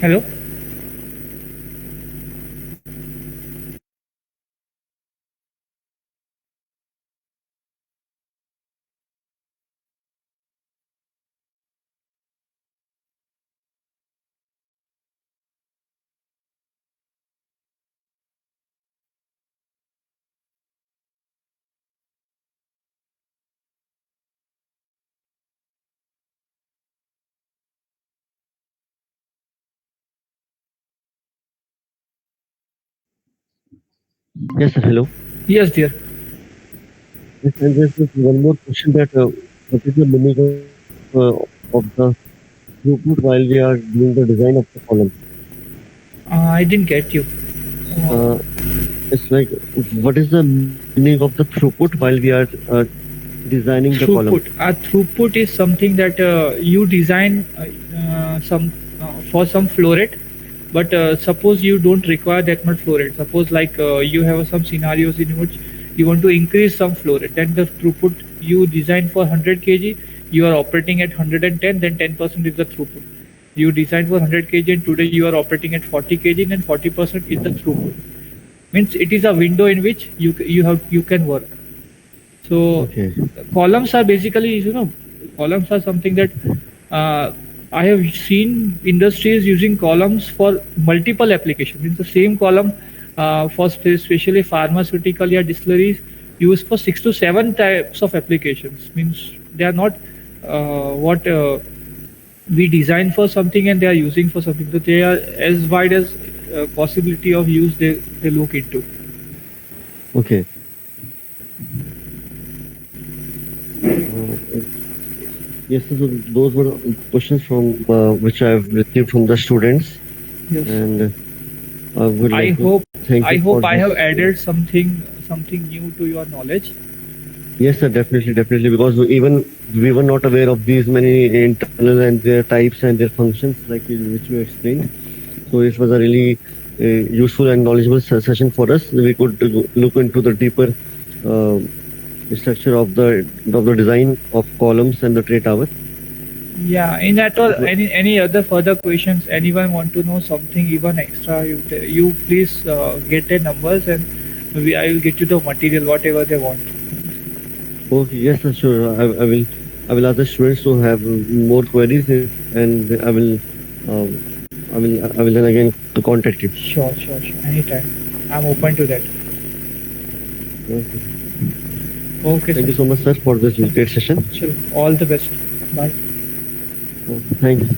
Hello. Yes, sir. Hello. Yes, dear. Yes, and there's just one more question that what is the meaning of the throughput while we are doing the design of the column? I didn't get you. Uh, it's like, what is the meaning of the throughput while we are designing the column? Throughput is something that you design some for some flow rate, but suppose you don't require that much flow rate. Suppose like you have some scenarios in which you want to increase some flow rate, then the throughput you design for 100 kg, you are operating at 110, then 10% is the throughput. You design for 100 kg and today you are operating at 40 kg, then 40% is the throughput. Means it is a window in which you can work. So Okay. columns are basically, columns are something that I have seen industries using columns for multiple applications. Means the same column for especially pharmaceutical or distilleries used for 6 to 7 types of applications. Means they are not what we design for something and they are using for something. So they are as wide as possibility of use they look into. Okay. Yes, so those were questions from which I have received from the students, Yes. and I would I like to hope thank I you hope for I this. have added something new to your knowledge. Yes, sir, definitely, because we were not aware of these many internal and their types and their functions, like which you explained. So it was a really useful and knowledgeable session for us. We could look into the deeper structure of the design of columns and the tray tower. Yeah. In that all, any other further questions? Anyone want to know something even extra? You please get their numbers and I will get you the material whatever they want. Okay, yes, sir, sure. I will ask the students to have more queries, and I will then again contact you. Sure. Anytime. I'm open to that. Okay. Okay. Thank sir. you so much, sir, for this great session. Sure. All the best. Bye. Thank you.